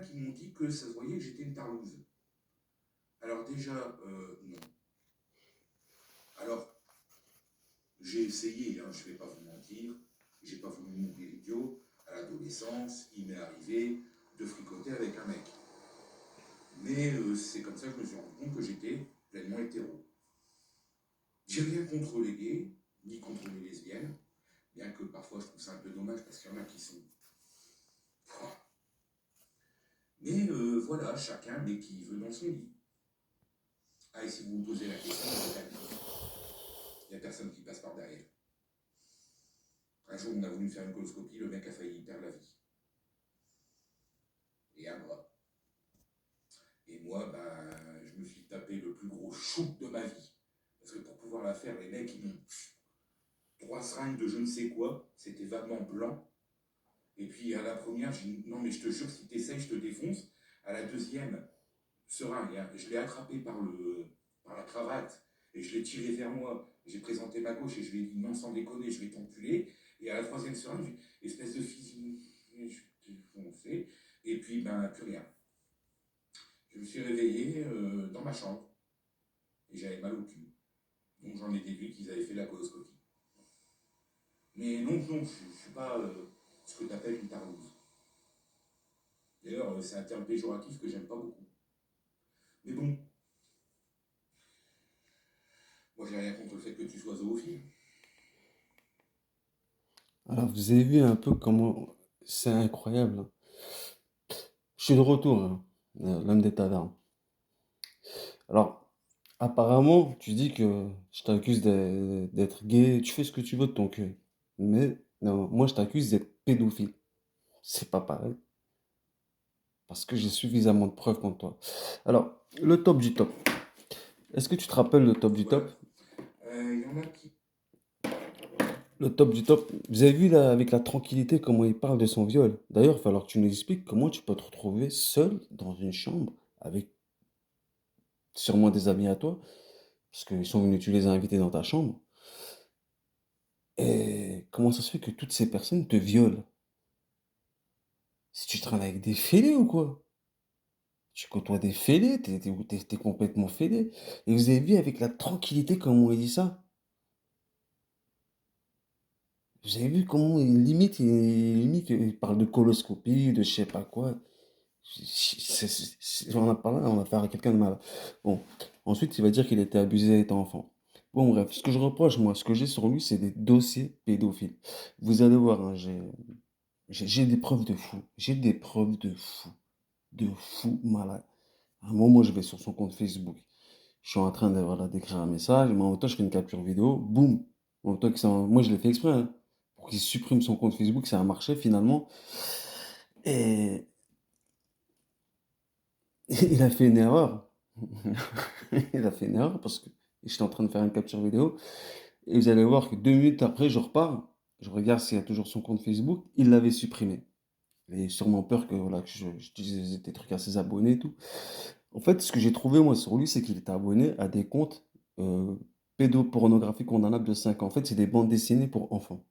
a qui m'ont dit que ça se voyait que j'étais une tarlouse. Alors déjà, non. Alors, j'ai essayé, hein, je ne vais pas vous mentir, j'ai pas voulu mourir idiot. À l'adolescence, il m'est arrivé de fricoter avec un mec. Mais c'est comme ça que je me suis rendu compte que j'étais pleinement hétéro. J'ai rien contre les gays, ni contre les lesbiennes, bien que parfois je trouve ça un peu dommage parce qu'il y en a qui sont. Mais voilà, chacun met qui il veut dans son lit. Ah, et si vous me posez la question, il n'y a personne qui passe par derrière. Un jour, on a voulu faire une coloscopie, le mec a failli perdre la vie. Et un bras. Et moi, ben, je me suis tapé le plus gros shoot de ma vie. Parce que pour pouvoir la faire, les mecs, ils m'ont 3 seringues de je ne sais quoi. C'était vaguement blanc. Et puis à la première, j'ai dit non, mais je te jure, si t'essayes, je te défonce. À la deuxième, seringue, hein, je l'ai attrapé par la cravate et je l'ai tiré vers moi. J'ai présenté ma gauche et je lui ai dit non, sans déconner, je vais t'enculer. Et à la troisième seringue, espèce de physique, je t'ai défoncé. Et puis, ben, plus rien. Je me suis réveillé dans ma chambre et j'avais mal au cul. Donc j'en ai déduit qu'ils avaient fait la coloscopie. Mais non, non, je ne suis pas ce que tu appelles une tarlouse. D'ailleurs, c'est un terme péjoratif que j'aime pas beaucoup. Mais bon, moi j'ai rien contre le fait que tu sois zoophile. Alors, vous avez vu un peu comment c'est incroyable, hein. Je suis de retour, hein, l'homme des tavernes. Alors, apparemment, tu dis que je t'accuse d'être gay, tu fais ce que tu veux de ton cul. Mais non, moi, je t'accuse d'être pédophile. C'est pas pareil, parce que j'ai suffisamment de preuves contre toi. Alors, le top du top. Est-ce que tu te rappelles le top du Voilà. top? Il y en a qui. Le top du top. Vous avez vu là, avec la tranquillité, comment il parle de son viol. D'ailleurs, il va falloir que tu nous expliques comment tu peux te retrouver seul dans une chambre avec sûrement des amis à toi, parce qu'ils sont venus, tu les as invités dans ta chambre. Et comment ça se fait que toutes ces personnes te violent? Si tu traînes avec des fêlés ou quoi? Tu côtoies des fêlés, t'es complètement fêlé. Et vous avez vu avec la tranquillité comment il dit ça? Vous avez vu comment il parle de coloscopie, de je sais pas quoi. On a parlé, on va faire à quelqu'un de mal. Bon, ensuite, il va dire qu'il était abusé étant enfant. Bon, bref, ce que je reproche, moi, ce que j'ai sur lui, c'est des dossiers pédophiles. Vous allez voir, hein, j'ai des preuves de fou. J'ai des preuves de fou malade. À un moment, je vais sur son compte Facebook. Je suis en train de, voilà, d'écrire un message, mais en même temps, je fais une capture vidéo. Boum! En même temps moi, je l'ai fait exprès, hein, pour qu'il supprime son compte Facebook. Ça a marché finalement. Et il a fait une erreur. Il a fait une erreur parce que j'étais en train de faire une capture vidéo. Et vous allez voir que 2 minutes après, je repars. Je regarde s'il y a toujours son compte Facebook. Il l'avait supprimé. Il avait sûrement peur que, voilà, que je dise des trucs à ses abonnés et tout. En fait, ce que j'ai trouvé, moi, sur lui, c'est qu'il était abonné à des comptes euh, pédopornographiques condamnables de 5 ans. En fait, c'est des bandes dessinées pour enfants.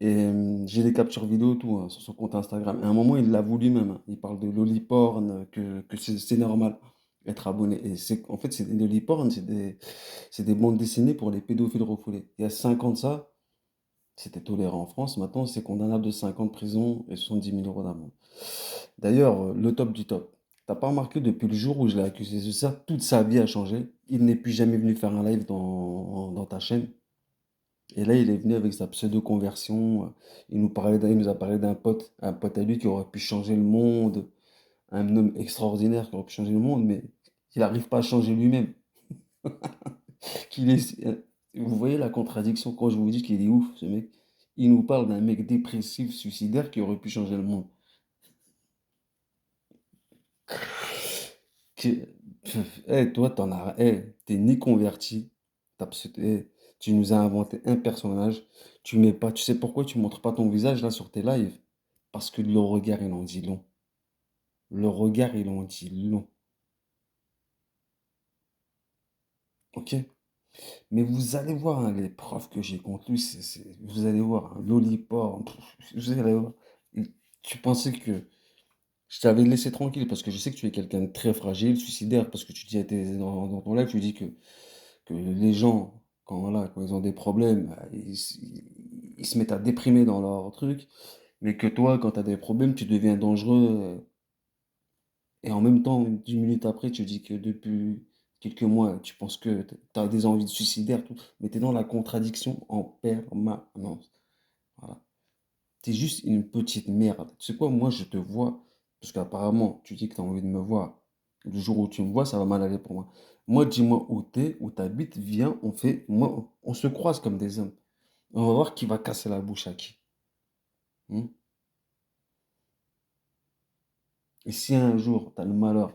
Et j'ai des captures vidéo, tout, hein, sur son compte Instagram. Et à un moment, il l'avoue lui-même, hein. Il parle de loliporn, que c'est normal être abonné. Et en fait, c'est des loliporn, c'est des bandes dessinées pour les pédophiles refoulés. Il y a 5 ans de ça, c'était toléré en France. Maintenant, c'est condamnable de 5 ans de prison et 70 000 € d'amende. D'ailleurs, le top du top. T'as pas remarqué depuis le jour où je l'ai accusé de ça, toute sa vie a changé. Il n'est plus jamais venu faire un live dans ta chaîne. Et là, il est venu avec sa pseudo-conversion. Il nous a parlé un pote à lui qui aurait pu changer le monde, un homme extraordinaire qui aurait pu changer le monde, mais il n'arrive pas à changer lui-même. Qu'il est, vous voyez la contradiction quand je vous dis qu'il est ouf, ce mec. Il nous parle d'un mec dépressif, suicidaire qui aurait pu changer le monde. Que- Toi, t'es ni converti. Tu nous as inventé un personnage. Tu mets pas, tu sais pourquoi tu montres pas ton visage là sur tes lives? Parce que le regard, il en dit long. Le regard, il en dit long. Ok? Mais vous allez voir, hein, les preuves que j'ai contre lui. Vous allez voir, hein, Loliporn, vous allez voir. Et tu pensais que Je t'avais laissé tranquille parce que je sais que tu es quelqu'un de très fragile, suicidaire, parce que tu dis dans ton live, tu dis que les gens, quand, voilà, quand ils ont des problèmes, bah, ils se mettent à déprimer dans leur truc, mais que toi, quand tu as des problèmes, tu deviens dangereux. Et en même temps, 10 minutes après, tu dis que depuis quelques mois, tu penses que tu as des envies de suicidaire, tout, mais tu es dans la contradiction en permanence. Voilà. Tu es juste une petite merde. Tu sais quoi, moi, je te vois, parce qu'apparemment, tu dis que tu as envie de me voir. Le jour où tu me vois, ça va mal aller pour moi. Moi, dis-moi où t'es, où t'habites, viens, moi, on se croise comme des hommes. On va voir qui va casser la bouche à qui. Hmm. Et si un jour, tu as le malheur,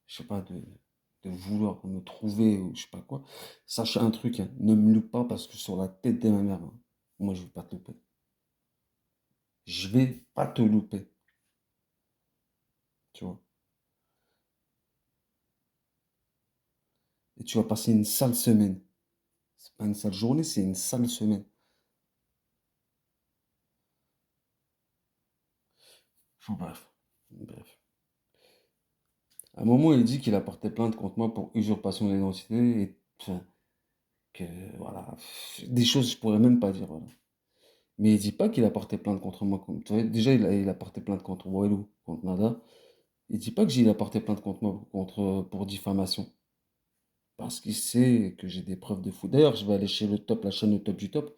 je sais pas, de vouloir me trouver ou je sais pas quoi, sache un truc, hein, ne me loupe pas parce que sur la tête de ma mère, hein, moi, je vais pas te louper. Je vais pas te louper, tu vois. Et tu vas passer une sale semaine. C'est pas une sale journée, c'est une sale semaine. Enfin, bref. Bref. À un moment, il dit qu'il a porté plainte contre moi pour usurpation d'identité et enfin, que voilà, des choses que je pourrais même pas dire. Voilà. Mais il dit pas qu'il a porté plainte contre moi. Tu vois, déjà, il a porté plainte contre Walou, contre Nada. Il dit pas que j'ai a porté plainte contre moi pour diffamation. Parce qu'il sait que j'ai des preuves de fou. D'ailleurs, je vais aller chez le top, la chaîne le top du top.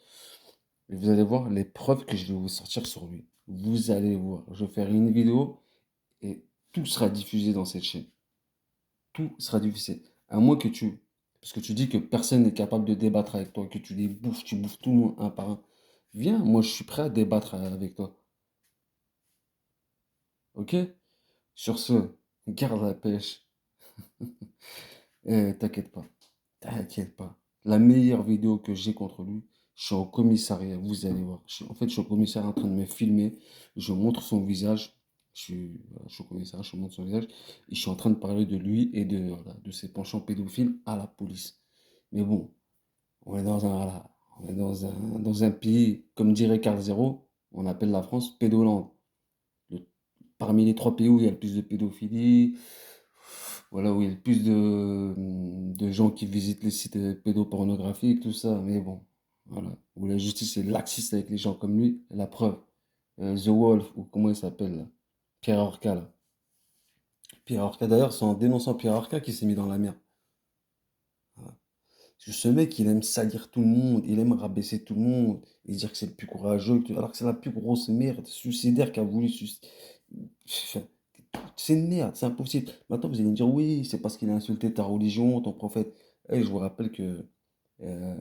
Et vous allez voir les preuves que je vais vous sortir sur lui. Vous allez voir. Je vais faire une vidéo et tout sera diffusé dans cette chaîne. Tout sera diffusé. À moins que tu... Parce que tu dis que personne n'est capable de débattre avec toi, que tu les bouffes, tu bouffes tout le monde un par un. Viens, moi je suis prêt à débattre avec toi. Ok? Sur ce, garde la pêche. T'inquiète pas. T'inquiète pas. La meilleure vidéo que j'ai contre lui, je suis au commissariat, vous allez voir. En fait, je suis au commissariat en train de me filmer. Je montre son visage. Voilà, je suis au commissariat, je montre son visage. Et je suis en train de parler de lui et voilà, de ses penchants pédophiles à la police. Mais bon, on est voilà, on est dans un pays, comme dirait Carl Zero, on appelle la France Pédoland. Le- Parmi les 3 pays où il y a le plus de pédophilie, voilà, où il y a le plus de gens qui visitent les sites pédopornographiques, tout ça, mais bon, voilà, où la justice est laxiste avec les gens comme lui, la preuve, The Wolf, ou comment il s'appelle, là, Pierre Orca, là. Pierre Orca, d'ailleurs, c'est en dénonçant Pierre Orca qu'il s'est mis dans la merde. Voilà. Parce que ce mec, il aime salir tout le monde, il aime rabaisser tout le monde, et dire que c'est le plus courageux, alors que c'est la plus grosse merde suicidaire qui a voulu c'est une merde, c'est impossible. Maintenant, vous allez me dire, oui, c'est parce qu'il a insulté ta religion, ton prophète. Eh, je vous rappelle que, euh,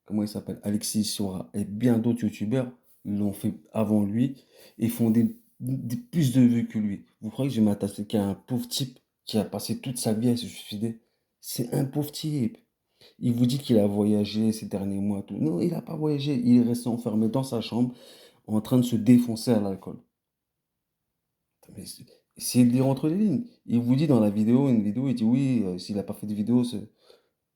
comment il s'appelle? Alexis Sora et bien d'autres youtubeurs l'ont fait avant lui et font plus de vues que lui. Vous croyez que je vais m'attaquer à un pauvre type qui a passé toute sa vie à se suicider? C'est un pauvre type. Il vous dit qu'il a voyagé ces derniers mois, tout. Non, il n'a pas voyagé. Il est resté enfermé dans sa chambre en train de se défoncer à l'alcool. Mais essayez de lire entre les lignes. Il vous dit dans la vidéo, une vidéo, il dit oui, s'il n'a pas fait de vidéo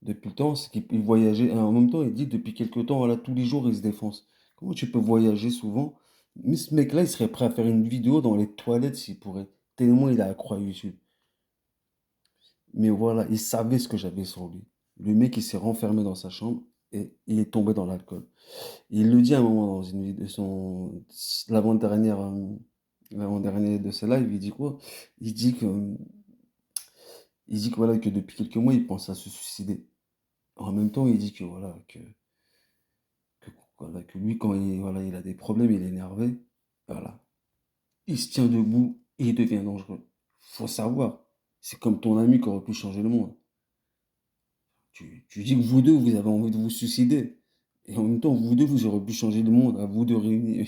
depuis le temps, c'est qu'il voyageait. Et en même temps, il dit depuis quelques temps, voilà, tous les jours, il se défonce. Comment tu peux voyager souvent? Mais ce mec-là, il serait prêt à faire une vidéo dans les toilettes s'il pourrait. Tellement il a accro à YouTube. Mais voilà, il savait ce que j'avais sur lui. Le mec, il s'est renfermé dans sa chambre et il est tombé dans l'alcool. Il le dit à un moment dans une vidéo, l'avant-dernière, l'avant-dernier de ses lives, il dit quoi? Il dit que, il dit que voilà, que depuis quelques mois, il pense à se suicider. En même temps, il dit que voilà, que, voilà, que lui, quand voilà, il a des problèmes, il est énervé, voilà, il se tient debout et il devient dangereux. Faut savoir, c'est comme ton ami qui aurait pu changer le monde. Tu dis que vous deux, vous avez envie de vous suicider. Et en même temps, vous deux, vous aurez pu changer le monde, à vous de réunir.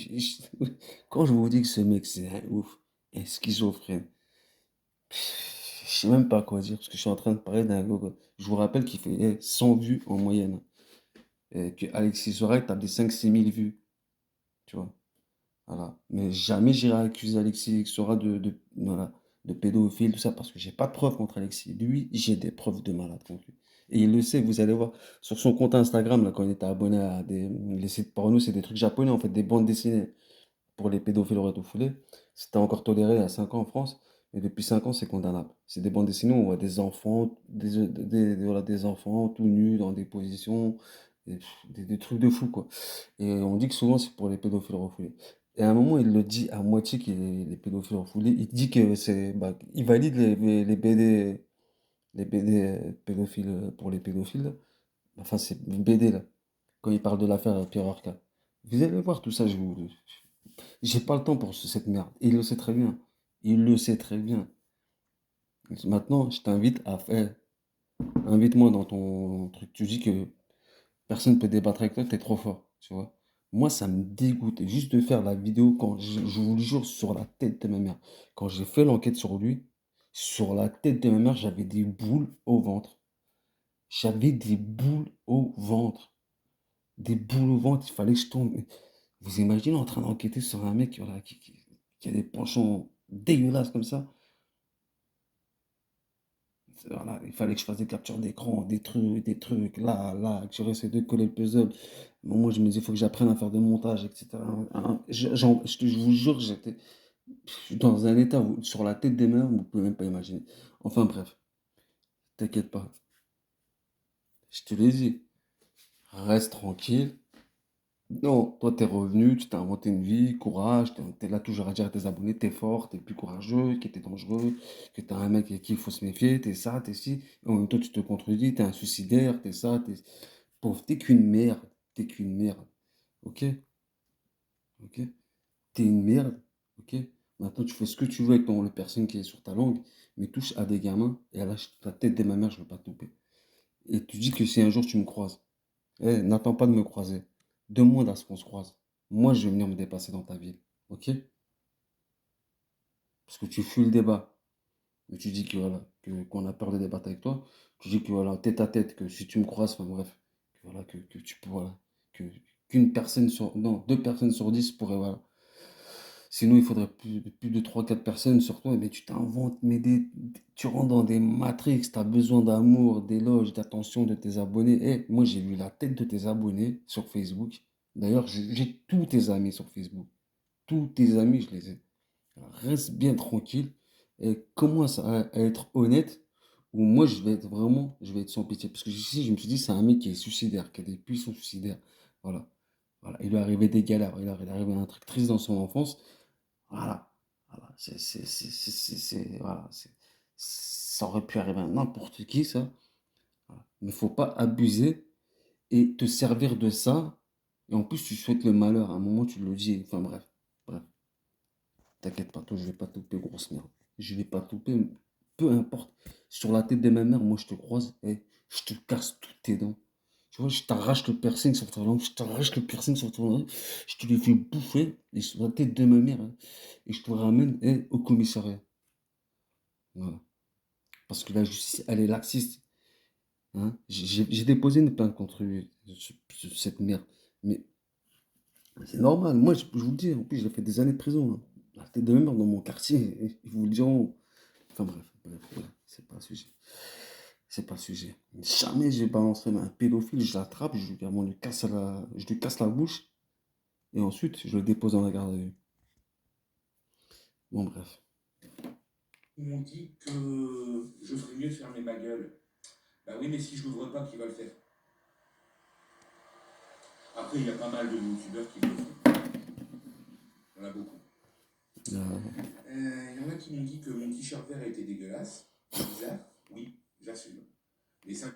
Quand je vous dis que ce mec, c'est un ouf, un schizophrène, je sais même pas quoi dire, parce que je suis en train de parler d'un gars. Je vous rappelle qu'il fait 100 vues en moyenne. Et que Alexis Sorel tape des 5-6 000 vues, tu vois. Voilà. Mais jamais j'irai accuser Alexis Sora voilà, de pédophile, tout ça, parce que j'ai pas de preuves contre Alexis. Lui, j'ai des preuves de malade contre lui. Et il le sait, vous allez voir. Sur son compte Instagram, là, quand il était abonné à les sites porno, c'est des trucs japonais, en fait, des bandes dessinées pour les pédophiles refoulés. C'était encore toléré à 5 ans en France, mais depuis 5 ans, c'est condamnable. C'est des bandes dessinées où on voit des enfants, voilà, des enfants tout nus dans des positions, des trucs de fou, quoi. Et on dit que souvent, c'est pour les pédophiles refoulés. Et à un moment, il le dit à moitié qu'il est les pédophiles refoulés. Il dit que bah, il valide les BD pédophiles pour les pédophiles, là. Enfin, c'est une BD, là. Quand il parle de l'affaire Pierre Arca. Vous allez voir tout ça, j'ai pas le temps pour cette merde. Il le sait très bien. Il le sait très bien. Maintenant, je t'invite à faire. Invite-moi dans ton truc. Tu dis que personne ne peut débattre avec toi, t'es trop fort. Tu vois. Moi, ça me dégoûte. Juste de faire la vidéo quand je vous le jure sur la tête de ma mère. Quand j'ai fait l'enquête sur lui, sur la tête de ma mère, j'avais des boules au ventre. J'avais des boules au ventre. Des boules au ventre, il fallait que je tombe. Vous imaginez en train d'enquêter sur un mec voilà, qui a des penchants dégueulasses comme ça? Voilà, il fallait que je fasse des captures d'écran, des trucs, là, que je réessaie de coller le puzzle. Bon, moi, je me dis, il faut que j'apprenne à faire des montages, etc. Hein, je vous jure, j'étais dans un état sur la tête des mers, vous pouvez même pas imaginer. Enfin bref, t'inquiète pas. Je te l'ai dit, reste tranquille. Non, toi, t'es revenu, tu t'es inventé une vie, courage, t'es là toujours à dire à tes abonnés, t'es fort, t'es plus courageux, que t'es dangereux, que t'es un mec avec qui il faut se méfier, t'es ça, t'es ci. Et en même temps, tu te contredis, t'es un suicidaire, t'es ça, t'es... Pauvre, t'es qu'une merde, t'es qu'une merde, ok? Ok? T'es une merde, ok? Maintenant, tu fais ce que tu veux avec le personne qui est sur ta langue, mais touche à des gamins, et à la tête de ma mère, je veux pas te louper. Et tu dis que si un jour tu me croises, eh, n'attends pas de me croiser. Demande à ce qu'on se croise. Moi, je vais venir me dépasser dans ta ville. Ok? Parce que tu fuis le débat. Mais tu dis que voilà, qu'on a peur de débattre avec toi. Tu dis que voilà, tête à tête, que si tu me croises, enfin bref, que voilà, que tu peux, voilà, que, qu'une personne sur, non, 2 personnes sur 10 pourraient, voilà. Sinon, il faudrait plus de 3 4 personnes sur toi. Mais tu t'inventes, mais tu rentres dans des matrix, tu as besoin d'amour, d'éloge, d'attention de tes abonnés. Eh, moi, j'ai vu la tête de tes abonnés sur Facebook. D'ailleurs, j'ai tous tes amis sur Facebook. Tous tes amis, je les ai. Reste bien tranquille et commence à être honnête. Ou moi, je vais être vraiment, je vais être sans pitié. Parce que ici, je me suis dit, c'est un mec qui est suicidaire, qui a des puissants suicidaires. Voilà. Voilà. Il lui est arrivé des galères. Il est arrivé un truc triste dans son enfance. Voilà. Voilà. Voilà. Ça aurait pu arriver à n'importe qui, ça. Voilà. Mais il faut pas abuser et te servir de ça. Et en plus, tu souhaites le malheur. À un moment, tu le dis. Enfin, bref. Bref. T'inquiète pas, toi, je vais pas te louper, grosse merde. Je vais pas te louper, peu importe. Sur la tête de ma mère, moi, je te croise et je te casse toutes tes dents. Tu vois, je t'arrache le piercing sur ta langue, je t'arrache le piercing sur ton langue, je te les fais bouffer et sur la tête de ma mère, hein, et je te ramène au commissariat. Voilà. Parce que la justice, elle est laxiste. Hein. J'ai déposé une plainte contre lui, cette merde. Mais c'est normal. Moi, je vous le dis, en plus, j'ai fait des années de prison, hein. La tête de ma mère dans mon quartier, ils vous le diront. Enfin bref, c'est pas le sujet. C'est pas le sujet. Jamais je balancerai un pédophile, je l'attrape, je lui casse la bouche, et ensuite je le dépose dans la garde à vue. Bon bref. Ils m'ont dit que je ferais mieux de fermer ma gueule. Bah oui, mais si je l'ouvre pas, qui va le faire? Après, il y a pas mal de youtubeurs qui le font. Il y en a beaucoup. Euh, Il y en a qui m'ont dit que mon t-shirt vert était dégueulasse. Bizarre, oui, j'assume. Mais ça